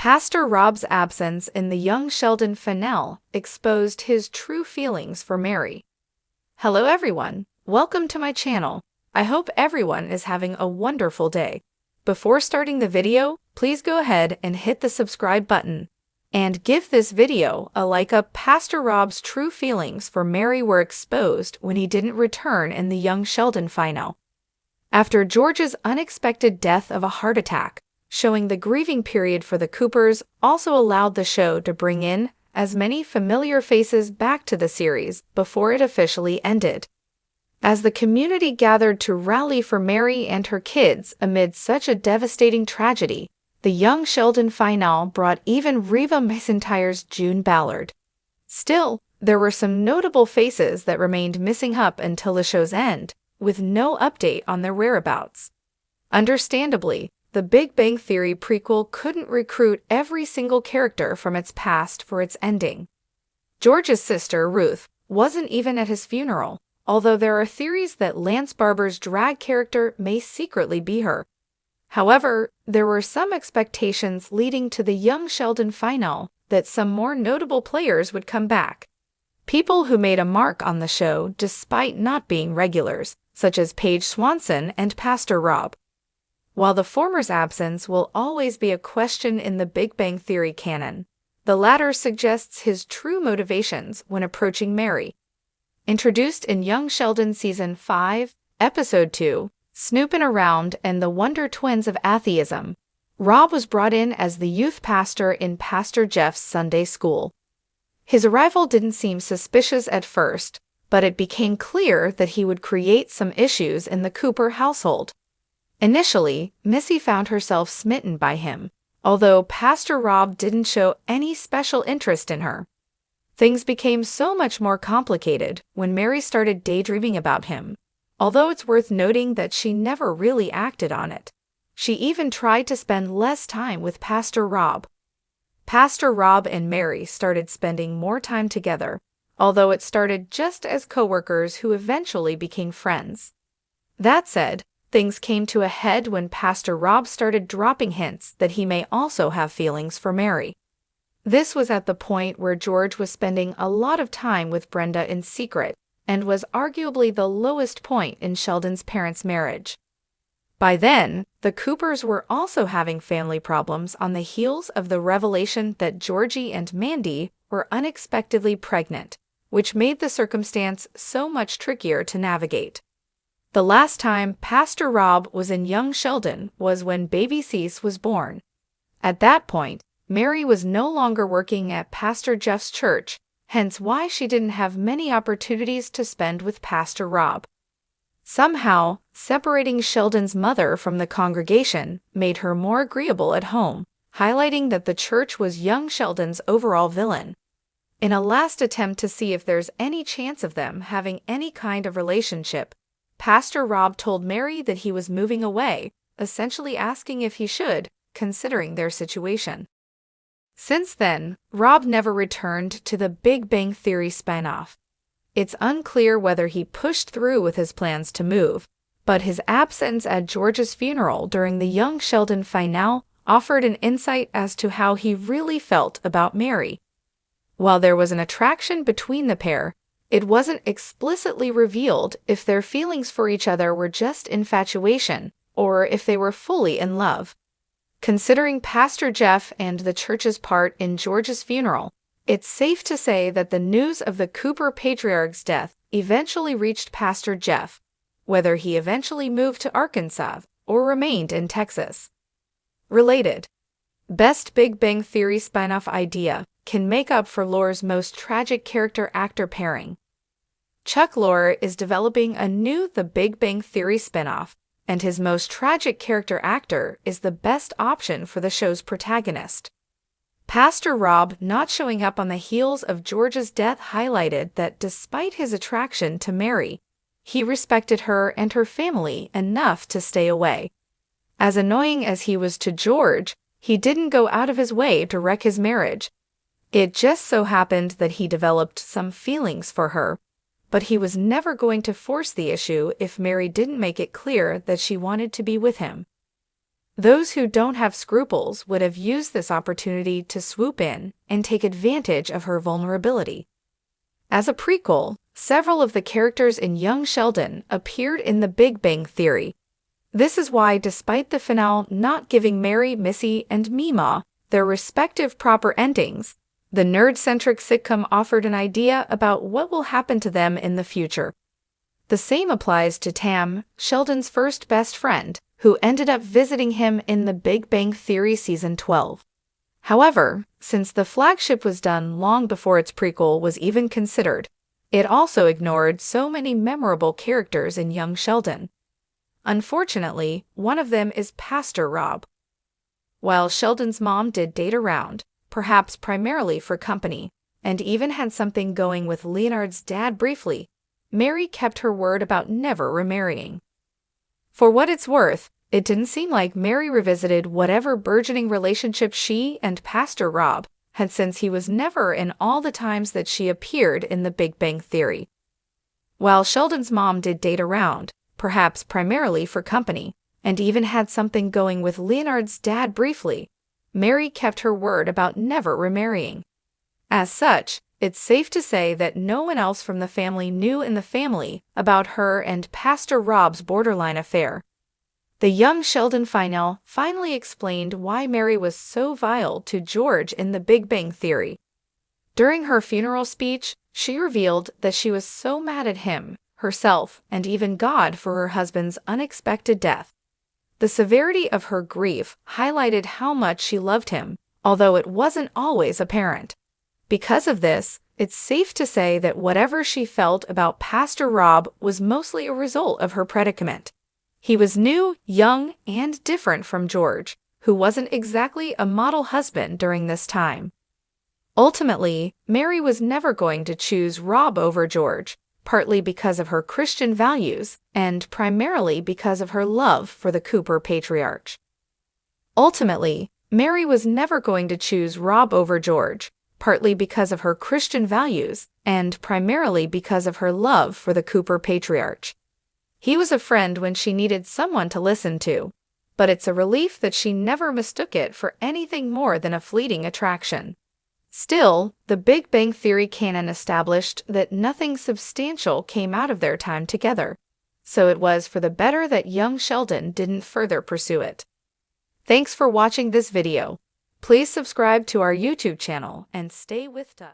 Pastor Rob's absence in the young Sheldon finale exposed his true feelings for Mary. Hello everyone, welcome to my channel. I hope everyone is having a wonderful day. Before starting the video, please go ahead and hit the subscribe button. And give this video a like up. Pastor Rob's true feelings for Mary were exposed when he didn't return in the young Sheldon finale. After George's unexpected death of a heart attack, showing the grieving period for the Coopers also allowed the show to bring in as many familiar faces back to the series before it officially ended. As the community gathered to rally for Mary and her kids amid such a devastating tragedy, the young Sheldon finale brought even Reva McEntire's June Ballard. Still, there were some notable faces that remained missing up until the show's end, with no update on their whereabouts. Understandably, the Big Bang Theory prequel couldn't recruit every single character from its past for its ending. George's sister, Ruth, wasn't even at his funeral, although there are theories that Lance Barber's drag character may secretly be her. However, there were some expectations leading to the young Sheldon finale that some more notable players would come back. People who made a mark on the show despite not being regulars, such as Paige Swanson and Pastor Rob. While the former's absence will always be a question in the Big Bang Theory canon, the latter suggests his true motivations when approaching Mary. Introduced in Young Sheldon Season 5, Episode 2, Snoopin' Around and the Wonder Twins of Atheism, Rob was brought in as the youth pastor in Pastor Jeff's Sunday school. His arrival didn't seem suspicious at first, but it became clear that he would create some issues in the Cooper household. Initially, Missy found herself smitten by him, although Pastor Rob didn't show any special interest in her. Things became so much more complicated when Mary started daydreaming about him, although it's worth noting that she never really acted on it. She even tried to spend less time with Pastor Rob. Pastor Rob and Mary started spending more time together, although it started just as co-workers who eventually became friends. That said, things came to a head when Pastor Rob started dropping hints that he may also have feelings for Mary. This was at the point where George was spending a lot of time with Brenda in secret and was arguably the lowest point in Sheldon's parents' marriage. By then, the Coopers were also having family problems on the heels of the revelation that Georgie and Mandy were unexpectedly pregnant, which made the circumstance so much trickier to navigate. The last time Pastor Rob was in young Sheldon was when baby Cease was born. At that point, Mary was no longer working at Pastor Jeff's church, hence why she didn't have many opportunities to spend with Pastor Rob. Somehow, separating Sheldon's mother from the congregation made her more agreeable at home, highlighting that the church was young Sheldon's overall villain. In a last attempt to see if there's any chance of them having any kind of relationship, Pastor Rob told Mary that he was moving away, essentially asking if he should, considering their situation. Since then, Rob never returned to the Big Bang Theory spinoff. It's unclear whether he pushed through with his plans to move, but his absence at George's funeral during the young Sheldon finale offered an insight as to how he really felt about Mary. While there was an attraction between the pair, it wasn't explicitly revealed if their feelings for each other were just infatuation or if they were fully in love. Considering Pastor Jeff and the church's part in George's funeral, it's safe to say that the news of the Cooper patriarch's death eventually reached Pastor Jeff, whether he eventually moved to Arkansas or remained in Texas. Related. Best Big Bang Theory spinoff idea can make up for Lore's most tragic character-actor pairing. Chuck Lorre is developing a new The Big Bang Theory spinoff, and his most tragic character-actor is the best option for the show's protagonist. Pastor Rob not showing up on the heels of George's death highlighted that despite his attraction to Mary, he respected her and her family enough to stay away. As annoying as he was to George, he didn't go out of his way to wreck his marriage. It just so happened that he developed some feelings for her, but he was never going to force the issue if Mary didn't make it clear that she wanted to be with him. Those who don't have scruples would have used this opportunity to swoop in and take advantage of her vulnerability. As a prequel, several of the characters in Young Sheldon appeared in The Big Bang Theory. This is why, despite the finale not giving Mary, Missy, and Mima their respective proper endings, the nerd-centric sitcom offered an idea about what will happen to them in the future. The same applies to Tam, Sheldon's first best friend, who ended up visiting him in The Big Bang Theory Season 12. However, since the flagship was done long before its prequel was even considered, it also ignored so many memorable characters in Young Sheldon. Unfortunately, one of them is Pastor Rob. While Sheldon's mom did date around, perhaps primarily for company, and even had something going with Leonard's dad briefly, Mary kept her word about never remarrying. For what it's worth, it didn't seem like Mary revisited whatever burgeoning relationship she and Pastor Rob had, since he was never in all the times that she appeared in The Big Bang Theory. While Sheldon's mom did date around, perhaps primarily for company, and even had something going with Leonard's dad briefly, Mary kept her word about never remarrying. As such, it's safe to say that no one else from the family knew in the family about her and Pastor Rob's borderline affair. The Young Sheldon finale finally explained why Mary was so vile to George in The Big Bang Theory. During her funeral speech, she revealed that she was so mad at him, herself, and even God for her husband's unexpected death. The severity of her grief highlighted how much she loved him, although it wasn't always apparent. Because of this, it's safe to say that whatever she felt about Pastor Rob was mostly a result of her predicament. He was new, young, and different from George, who wasn't exactly a model husband during this time. Ultimately, Mary was never going to choose Rob over George, partly because of her Christian values and primarily because of her love for the Cooper patriarch. Ultimately, Mary was never going to choose Rob over George, partly because of her Christian values and primarily because of her love for the Cooper patriarch. He was a friend when she needed someone to listen to, but it's a relief that she never mistook it for anything more than a fleeting attraction. Still, the Big Bang Theory canon established that nothing substantial came out of their time together, so it was for the better that Young Sheldon didn't further pursue it. Thanks for watching this video. Please subscribe to our YouTube channel and stay with us.